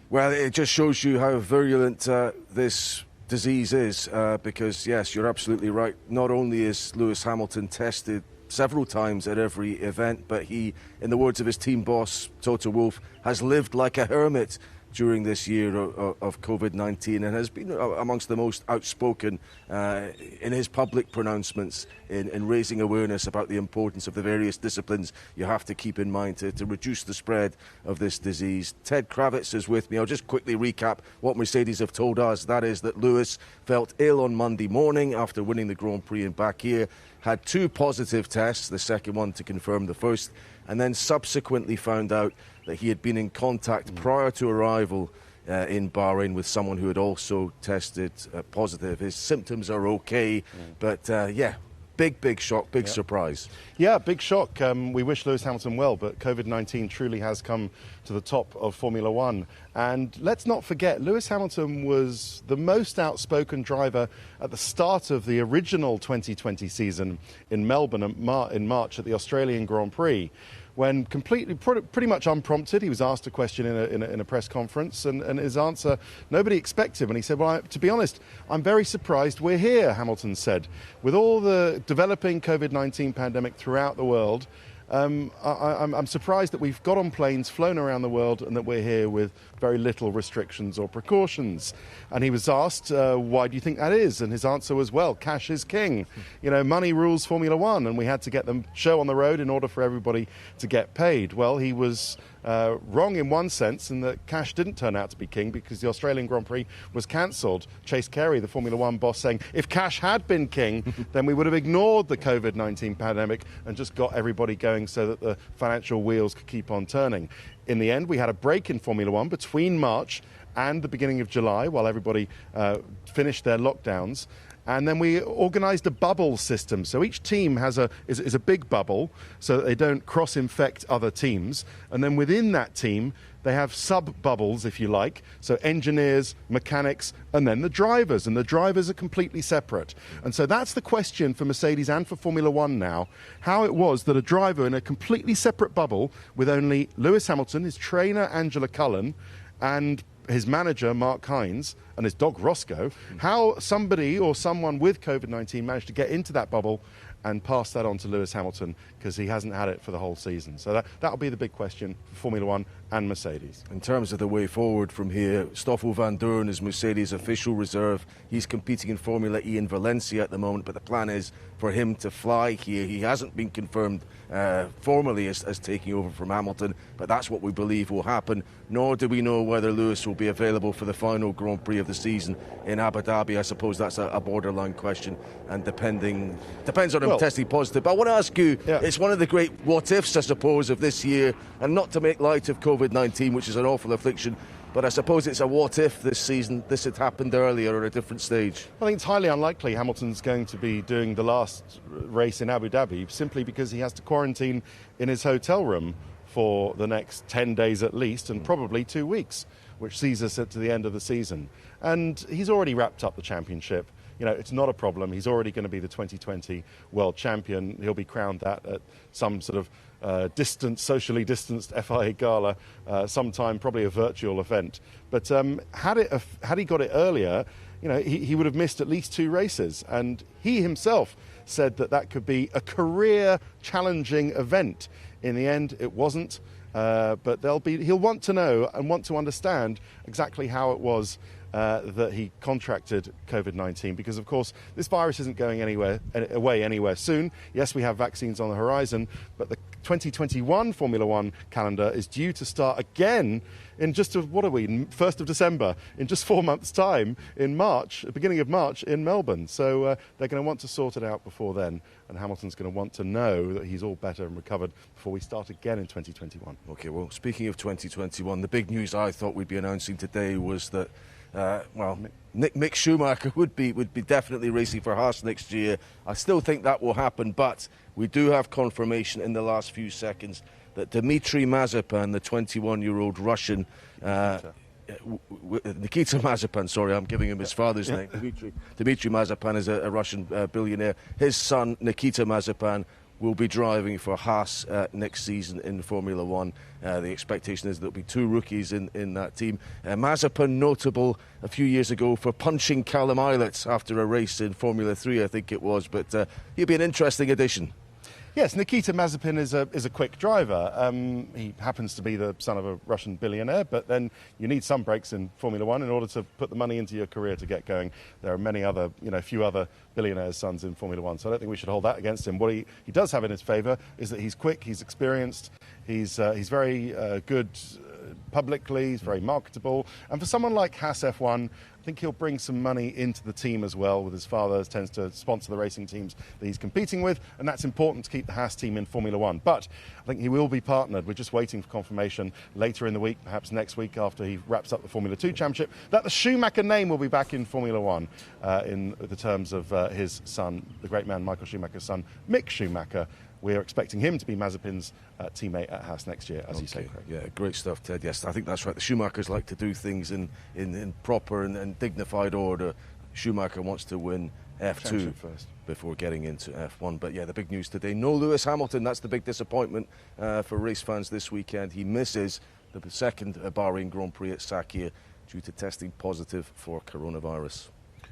Well, it just shows you how virulent this disease is, because, yes, you're absolutely right. Not only is Lewis Hamilton tested several times at every event, but he, in the words of his team boss, Toto Wolff, has lived like a hermit during this year of Covid-19 and has been amongst the most outspoken in his public pronouncements in raising awareness about the importance of the various disciplines you have to keep in mind to reduce the spread of this disease. Ted Kravitz is with me. I'll just quickly recap what Mercedes have told us. That is that Lewis felt ill on Monday morning after winning the Grand Prix in Baku, had 2 positive tests, the second one to confirm the first, and then subsequently found out that he had been in contact prior to arrival in Bahrain with someone who had also tested positive. His symptoms are okay, but yeah, big shock, big surprise. Yeah, big shock. We wish Lewis Hamilton well, but COVID-19 truly has come to the top of Formula One. And let's not forget, Lewis Hamilton was the most outspoken driver at the start of the original 2020 season in Melbourne in March at the Australian Grand Prix, when pretty much unprompted, he was asked a question in a press conference, and his answer, nobody expected him. And he said, well, to be honest, I'm very surprised we're here, Hamilton said. With all the developing COVID-19 pandemic throughout the world, I'm surprised that we've got on planes, flown around the world, and that we're here with very little restrictions or precautions. And he was asked, why do you think that is? And his answer was, well, cash is king. You know, money rules Formula One, and we had to get the show on the road in order for everybody to get paid. Well, he was wrong in one sense, in that cash didn't turn out to be king because the Australian Grand Prix was cancelled. Chase Carey, the Formula One boss, saying if cash had been king, then we would have ignored the COVID-19 pandemic and just got everybody going so that the financial wheels could keep on turning. In the end, we had a break in Formula One between March and the beginning of July while everybody finished their lockdowns. And then we organised a bubble system. So each team is a big bubble so that they don't cross-infect other teams. And then within that team, they have sub-bubbles, if you like. So engineers, mechanics, and then the drivers. And the drivers are completely separate. And so that's the question for Mercedes and for Formula One now, how it was that a driver in a completely separate bubble with only Lewis Hamilton, his trainer Angela Cullen, and his manager, Mark Hines, and his dog, Roscoe, how somebody or someone with COVID-19 managed to get into that bubble and pass that on to Lewis Hamilton, because he hasn't had it for the whole season. So that'll be the big question for Formula One and Mercedes. In terms of the way forward from here, Stoffel van Dorn is Mercedes' official reserve. He's competing in Formula E in Valencia at the moment, but the plan is for him to fly here. He hasn't been confirmed formally as taking over from Hamilton, but that's what we believe will happen. Nor do we know whether Lewis will be available for the final Grand Prix of the season in Abu Dhabi. I suppose that's a borderline question, and depends on him testing positive. But I want to ask you, it's one of the great what-ifs, I suppose, of this year, and not to make light of COVID-19, which is an awful affliction, but I suppose it's a what-if this season this had happened earlier or at a different stage. I think it's highly unlikely Hamilton's going to be doing the last race in Abu Dhabi, simply because he has to quarantine in his hotel room for the next 10 days at least, and probably 2 weeks, which sees us to the end of the season. And he's already wrapped up the championship. You know, it's not a problem. He's already going to be the 2020 world champion. He'll be crowned that at some sort of socially distanced FIA gala sometime, probably a virtual event. But had he got it earlier, you know, he would have missed at least 2 races. And he himself said that could be a career challenging event. In the end, it wasn't. But he'll want to know and want to understand exactly how it was that he contracted COVID-19, because, of course, this virus isn't going away anywhere soon. Yes, we have vaccines on the horizon, but the 2021 Formula One calendar is due to start again in just, 1st of December, in just 4 months' time, in March, beginning of March, in Melbourne. So they're going to want to sort it out before then, and Hamilton's going to want to know that he's all better and recovered before we start again in 2021. OK, well, speaking of 2021, the big news I thought we'd be announcing today was that Mick Schumacher would be definitely racing for Haas next year. I still think that will happen, but we do have confirmation in the last few seconds that Dmitry Mazepin, the 21-year-old Russian, Nikita Mazepin, sorry, I'm giving him his father's name. Dmitry Mazepin is a Russian billionaire. His son, Nikita Mazepin, will be driving for Haas next season in Formula One. The expectation is there'll be 2 rookies in that team. Mazepin, notable a few years ago for punching Callum Ilott after a race in Formula 3, I think it was, but he'll be an interesting addition. Yes, Nikita Mazepin is a quick driver. He happens to be the son of a Russian billionaire, but then you need some breaks in Formula One in order to put the money into your career to get going. There are many other, few other billionaires' sons in Formula One, so I don't think we should hold that against him. What he does have in his favour is that he's quick, he's experienced, he's very good publicly, he's very marketable, and for someone like Haas F1, I think he'll bring some money into the team as well, with his father tends to sponsor the racing teams that he's competing with, and that's important to keep the Haas team in Formula One. But I think he will be partnered. We're just waiting for confirmation later in the week, perhaps next week after he wraps up the Formula 2 Championship, that the Schumacher name will be back in Formula One in the terms of his son, the great man Michael Schumacher's son, Mick Schumacher. We're expecting him to be Mazepin's teammate at Haas next year, as you say, Craig. Yeah, great stuff, Ted. Yes, I think that's right. The Schumachers like to do things in proper and dignified order. Schumacher wants to win F2 first before getting into F1. But yeah, the big news today, no Lewis Hamilton. That's the big disappointment for race fans this weekend. He misses the second Bahrain Grand Prix at Sakhir due to testing positive for coronavirus.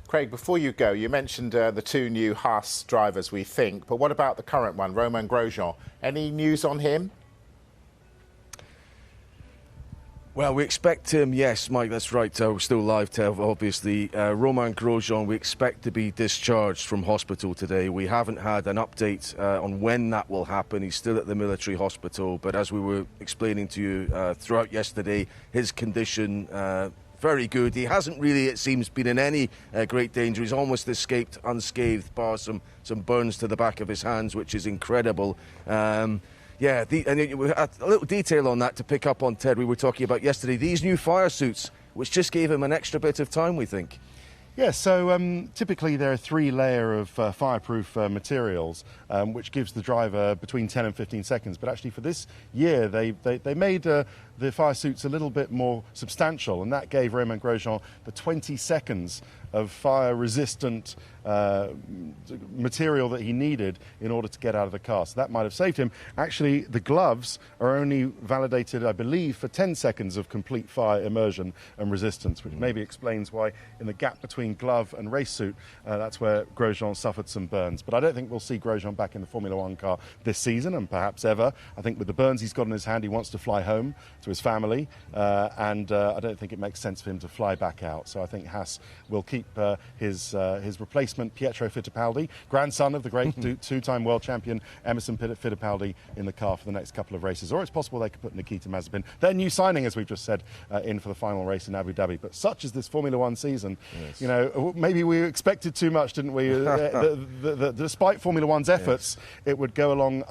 Craig, before you go, you mentioned the 2 new Haas drivers, we think, but what about the current one, Romain Grosjean? Any news on him? Well, we expect him, yes, Mike, that's right. We're still live, Tev, obviously. Romain Grosjean, we expect to be discharged from hospital today. We haven't had an update on when that will happen. He's still at the military hospital, but as we were explaining to you throughout yesterday, his condition very good. He hasn't really, it seems, been in any great danger. He's almost escaped unscathed, bar some burns to the back of his hands, which is incredible. And we had a little detail on that to pick up on, Ted, we were talking about yesterday. These new fire suits, which just gave him an extra bit of time, we think. Yes, so typically there are 3 layers of fireproof materials, which gives the driver between 10 and 15 seconds. But actually for this year, they made the fire suits a little bit more substantial, and that gave Romain Grosjean the 20 seconds of fire-resistant material that he needed in order to get out of the car. So that might have saved him. Actually, the gloves are only validated, I believe, for 10 seconds of complete fire immersion and resistance, which maybe explains why in the gap between glove and race suit, that's where Grosjean suffered some burns. But I don't think we'll see Grosjean back in the Formula One car this season, and perhaps ever. I think with the burns he's got in his hand, he wants to fly home to his family, and I don't think it makes sense for him to fly back out. So I think Haas will keep his replacement, Pietro Fittipaldi, grandson of the great 2-time world champion Emerson Fittipaldi, in the car for the next couple of races. Or it's possible they could put Nikita Mazepin, their new signing, as we've just said, in for the final race in Abu Dhabi. But such is this Formula One season, yes. Maybe we expected too much, didn't we? Despite Formula One's efforts, yes, it would go along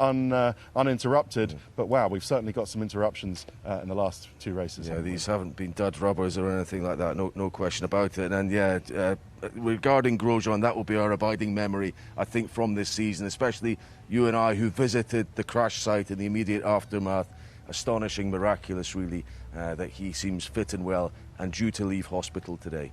uninterrupted. But wow, we've certainly got some interruptions in the last 2 races. Yeah, these haven't been dud rubbers or anything like that, no question about it. And yeah, regarding Grosjean, that will be our abiding memory, I think, from this season, especially you and I who visited the crash site in the immediate aftermath. Astonishing, miraculous really, that he seems fit and well and due to leave hospital today.